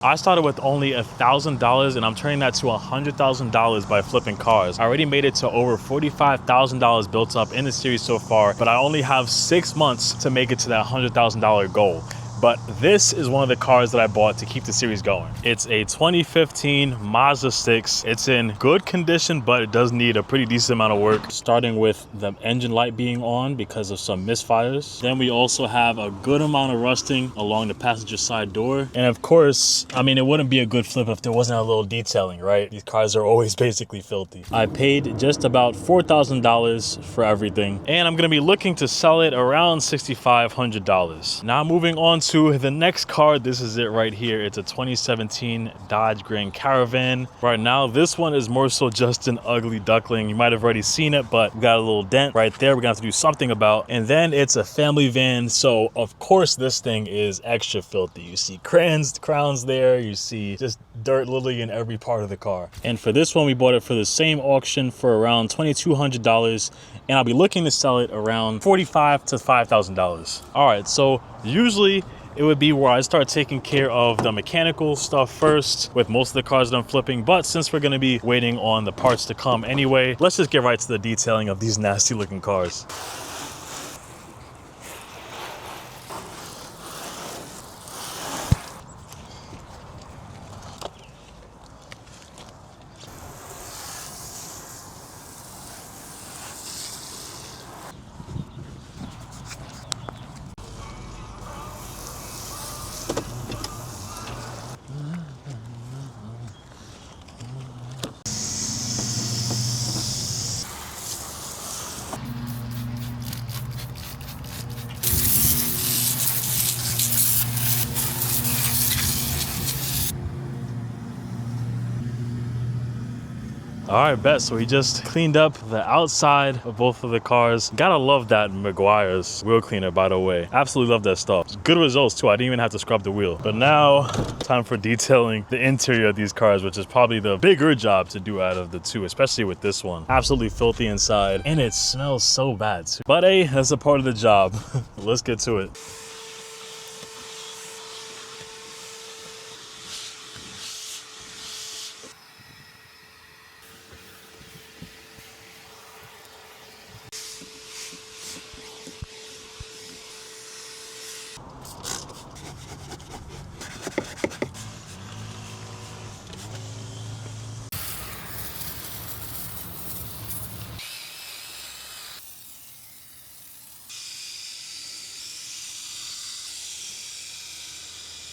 I started with only $1,000 and I'm turning that to $100,000 by flipping cars. I already made it to over $45,000 built up in the series so far, but I only have 6 months to make it to that $100,000 goal. But this is one of the cars that I bought to keep the series going. It's a 2015 Mazda 6. It's in good condition, but it does need a pretty decent amount of work, starting with the engine light being on because of some misfires. Then we also have a good amount of rusting along the passenger side door. And of course, I mean, it wouldn't be a good flip if there wasn't a little detailing, right? These cars are always basically filthy. I paid just about $4,000 for everything, and I'm gonna be looking to sell it around $6,500. Now moving on to the next car. This is it right here. It's a 2017 Dodge Caravan. Right now, this one is more so just an ugly duckling. You might have already seen it, but we got a little dent right there we're gonna have to do something about. And then it's a family van, so of course this thing is extra filthy. You see crowns there, you see just dirt literally in every part of the car. And for this one, we bought it for the same auction for around $2,200, and I'll be looking to sell it around $45,000 to $5,000. All right, so usually it would be where I start taking care of the mechanical stuff first with most of the cars that I'm flipping. But since we're gonna be waiting on the parts to come anyway, let's just get right to the detailing of these nasty looking cars. All right, bet. So we just cleaned up the outside of both of the cars. Gotta love that Meguiar's wheel cleaner, by the way. Absolutely love that stuff. Good results too. I didn't even have to scrub the wheel. But now, time for detailing the interior of these cars, which is probably the bigger job to do out of the two, especially with this one. Absolutely filthy inside, and it smells so bad too. But hey, that's a part of the job. Let's get to it.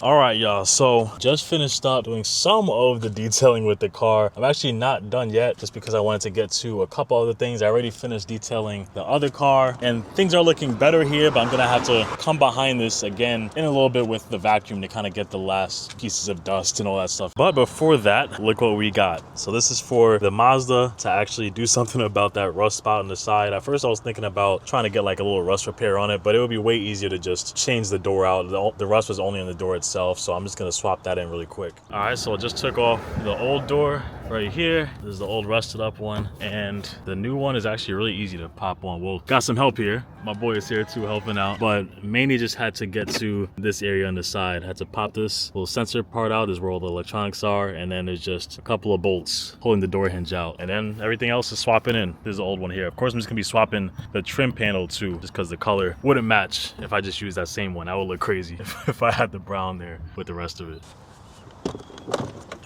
All right, y'all, so just finished up doing some of the detailing with the car. I'm actually not done yet just because I wanted to get to a couple other things. I already finished detailing the other car and things are looking better here, but I'm gonna have to come behind this again in a little bit with the vacuum to kind of get the last pieces of dust and all that stuff. But before that, look what we got. So this is for the Mazda to actually do something about that rust spot on the side. At first I was thinking about trying to get like a little rust repair on it, but it would be way easier to just change the door out. The rust was only on the door itself, so I'm just gonna swap that in really quick. All right, so I just took off the old door right here. This is the old rusted up one, and the new one is actually really easy to pop on. Well, got some help here. My boy is here too, helping out, but mainly just had to get to this area on the side. Had to pop this little sensor part out. This is where all the electronics are, and then there's just a couple of bolts holding the door hinge out, and then everything else is swapping in. This is the old one here. Of course, I'm just gonna be swapping the trim panel too, just because the color wouldn't match if I just used that same one. That would look crazy if I had the brown there with the rest of it.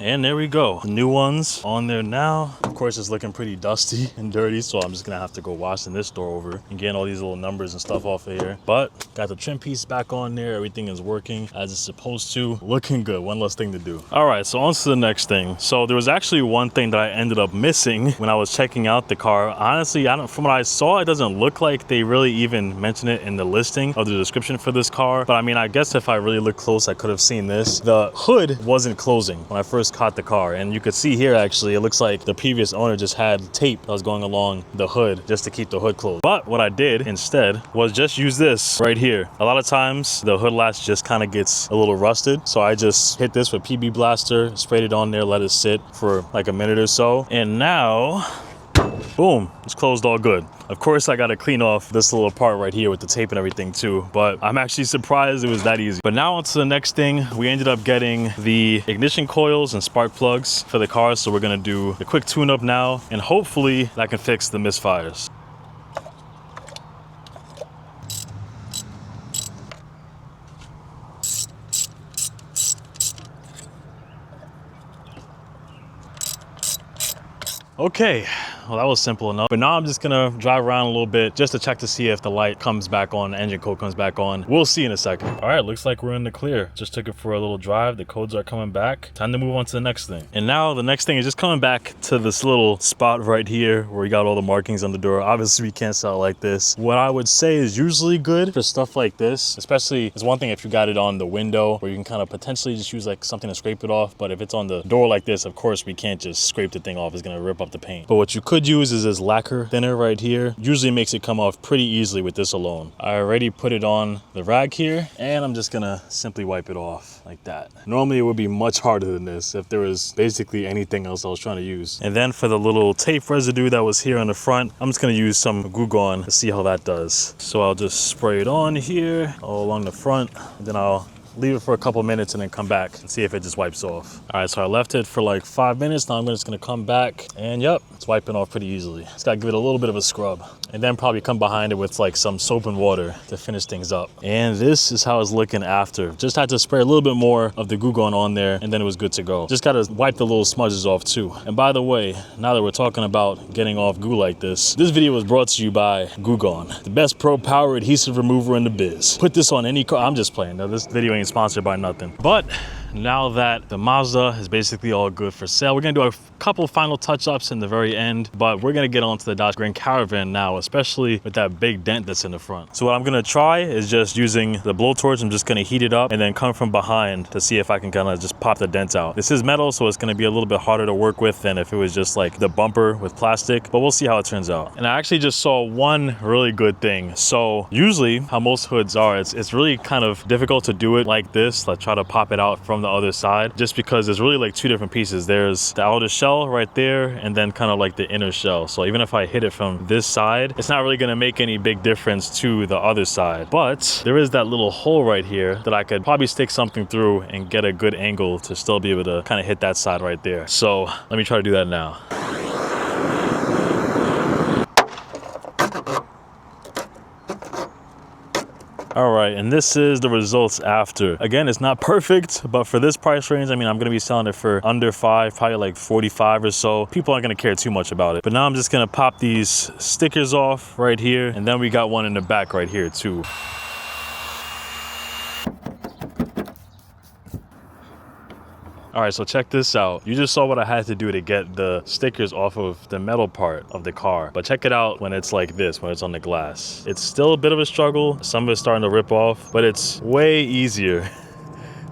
And there we go, new ones on there now. Of course, it's looking pretty dusty and dirty, so I'm just gonna have to go washing this door over and getting all these little numbers and stuff off of here. But got the trim piece back on there. Everything is working as it's supposed to. Looking good. One less thing to do. All right, so on to the next thing. So there was actually one thing that I ended up missing when I was checking out the car. Honestly, from what I saw, it doesn't look like they really even mentioned it in the listing of the description for this car. But I mean, I guess if I really looked close, I could have seen this. The hood wasn't closing when I first caught the car, and you could see here actually it looks like the previous owner just had tape that was going along the hood just to keep the hood closed. But what I did instead was just use this right here. A lot of times the hood latch just kind of gets a little rusted, so I just hit this with PB Blaster, sprayed it on there, let it sit for like a minute or so, and now Boom, it's closed all good. Of course, I gotta clean off this little part right here with the tape and everything too, but I'm actually surprised it was that easy. But now on to the next thing. We ended up getting the ignition coils and spark plugs for the car, so we're gonna do a quick tune-up now, and hopefully that can fix the misfires. Okay, well that was simple enough. But now I'm just gonna drive around a little bit just to check to see if the light comes back on, the engine code comes back on. We'll see in a second. All right, looks like we're in the clear. Just took it for a little drive. The codes are coming back. Time to move on to the next thing. And now the next thing is just coming back to this little spot right here where we got all the markings on the door. Obviously we can't sell it like this. What I would say is usually good for stuff like this, especially it's one thing if you got it on the window where you can kind of potentially just use like something to scrape it off. But if it's on the door like this, of course we can't just scrape the thing off. It's gonna rip up the paint. But what you could use is this lacquer thinner right here. Usually makes it come off pretty easily with this alone. I already put it on the rag here and I'm just gonna simply wipe it off like that. Normally it would be much harder than this if there was basically anything else I was trying to use. And then for the little tape residue that was here on the front, I'm just gonna use some Goo Gone to see how that does. So I'll just spray it on here all along the front, and then I'll leave it for a couple minutes and then come back and see if it just wipes off. All right, so I left it for like 5 minutes. Now I'm just gonna come back and yep, it's wiping off pretty easily. Just gotta give it a little bit of a scrub and then probably come behind it with like some soap and water to finish things up. And this is how it's looking after. Just had to spray a little bit more of the Goo Gone on there and then it was good to go. Just gotta wipe the little smudges off too. And by the way, now that we're talking about getting off goo like this video was brought to you by Goo Gone, the best pro power adhesive remover in the biz. Put this on any car. I'm just playing. Now this video ain't sponsored by nothing. But now that the Mazda is basically all good for sale, we're gonna do a couple final touch-ups in the very end, but we're gonna get on to the Dodge Caravan now, especially with that big dent that's in the front. So what I'm gonna try is just using the blowtorch. I'm just gonna heat it up and then come from behind to see if I can kind of just pop the dent out. This is metal, so it's gonna be a little bit harder to work with than if it was just like the bumper with plastic, but we'll see how it turns out. And I actually just saw one really good thing. So usually how most hoods are, it's really kind of difficult to do it like this, like try to pop it out from the other side, just because there's really like two different pieces. There's the outer shell right there and then kind of like the inner shell. So even if I hit it from this side, it's not really going to make any big difference to the other side. But there is that little hole right here that I could probably stick something through and get a good angle to still be able to kind of hit that side right there. So let me try to do that now. All right, and this is the results after. Again, it's not perfect, but for this price range, I mean, I'm gonna be selling it for under 5, probably like 45 or so. People aren't gonna care too much about it. But now I'm just gonna pop these stickers off right here, and then we got one in the back right here too. All right, so check this out. You just saw what I had to do to get the stickers off of the metal part of the car. But check it out when it's like this, when it's on the glass. It's still a bit of a struggle. Some of it's starting to rip off, but it's way easier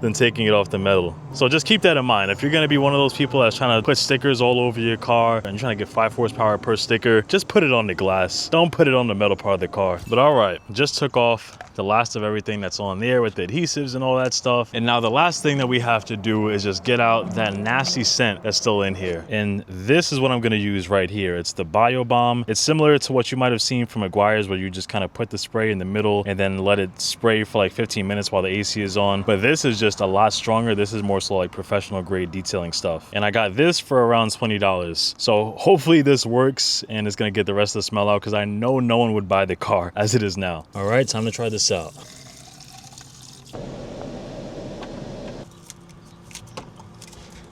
than taking it off the metal. So just keep that in mind. If you're gonna be one of those people that's trying to put stickers all over your car and you're trying to get 5 horsepower per sticker, just put it on the glass. Don't put it on the metal part of the car. But all right, just took off the last of everything that's on there with the adhesives and all that stuff. And now the last thing that we have to do is just get out that nasty scent that's still in here. And this is what I'm gonna use right here. It's the Bio Bomb. It's similar to what you might have seen from Meguiar's, where you just kind of put the spray in the middle and then let it spray for like 15 minutes while the AC is on. But this is just a lot stronger. This is more so like professional grade detailing stuff. And I got this for around $20. So hopefully this works and it's gonna get the rest of the smell out, because I know no one would buy the car as it is now. All right, time to try this out.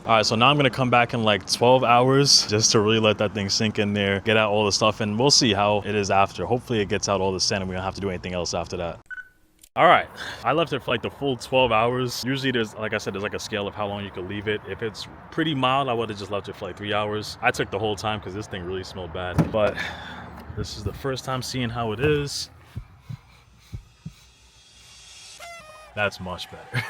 All right, so now I'm gonna come back in like 12 hours just to really let that thing sink in there, get out all the stuff, and we'll see how it is after. Hopefully it gets out all the scent and we don't have to do anything else after that. All right, I left it for like the full 12 hours. Usually there's, like I said, there's like a scale of how long you could leave it. If it's pretty mild, I would have just left it for like 3 hours. I took the whole time because this thing really smelled bad. But this is the first time seeing how it is. That's much better.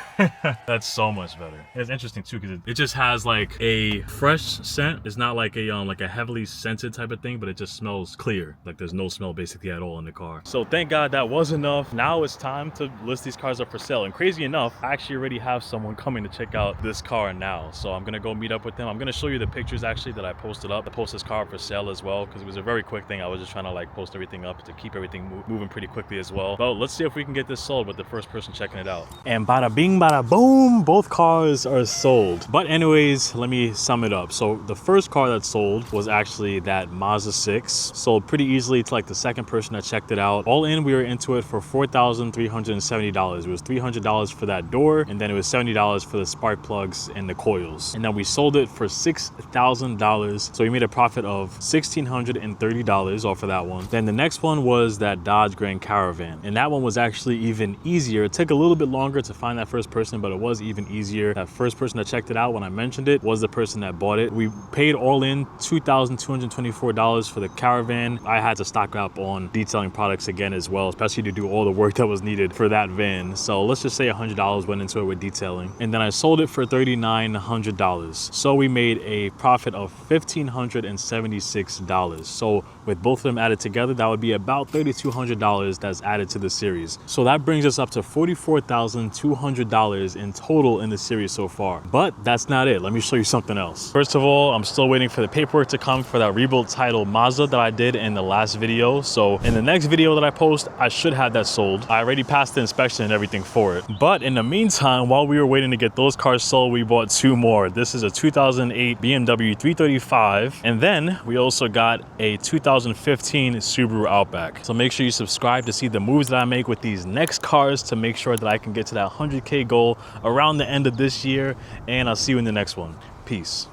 That's so much better. It's interesting too because it just has like a fresh scent. It's not like a heavily scented type of thing, but it just smells clear. Like there's no smell basically at all in the car. So thank God that was enough. Now it's time to list these cars up for sale. And crazy enough, I actually already have someone coming to check out this car now. So I'm gonna go meet up with them. I'm gonna show you the pictures actually that I posted up. I posted this car up for sale as well because it was a very quick thing. I was just trying to like post everything up to keep everything moving pretty quickly as well. Well, let's see if we can get this sold with the first person checking it out. And bada bing, bada boom, both cars are sold. But anyways, let me sum it up. So the first car that sold was actually that Mazda 6. Sold pretty easily to like the second person that checked it out. All in, we were into it for $4,370. It was $300 for that door, and then it was $70 for the spark plugs and the coils. And then we sold it for $6,000. So we made a profit of $1,630 off of that one. Then the next one was that Dodge Caravan. And that one was actually even easier. It took a little bit longer to find that first person, but it was even easier. That first person that checked it out when I mentioned it was the person that bought it. We paid all in $2,224 for the Caravan. I had to stock up on detailing products again as well, especially to do all the work that was needed for that van. So let's just say $100 went into it with detailing. And then I sold it for $3,900. So we made a profit of $1,576. So with both of them added together, that would be about $3,200 that's added to the series. So that brings us up to $44,200 in total in the series so far. But that's not it. Let me show you something else. First of all, I'm still waiting for the paperwork to come for that rebuilt title Mazda that I did in the last video. So in the next video that I post, I should have that sold. I already passed the inspection and everything for it. But in the meantime, while we were waiting to get those cars sold, we bought two more. This is a 2008 BMW 335. And then we also got a 2015 Subaru Outback. So make sure you subscribe to see the moves that I make with these next cars to make sure that I can get to that 100K goal around the end of this year. And I'll see you in the next one. Peace.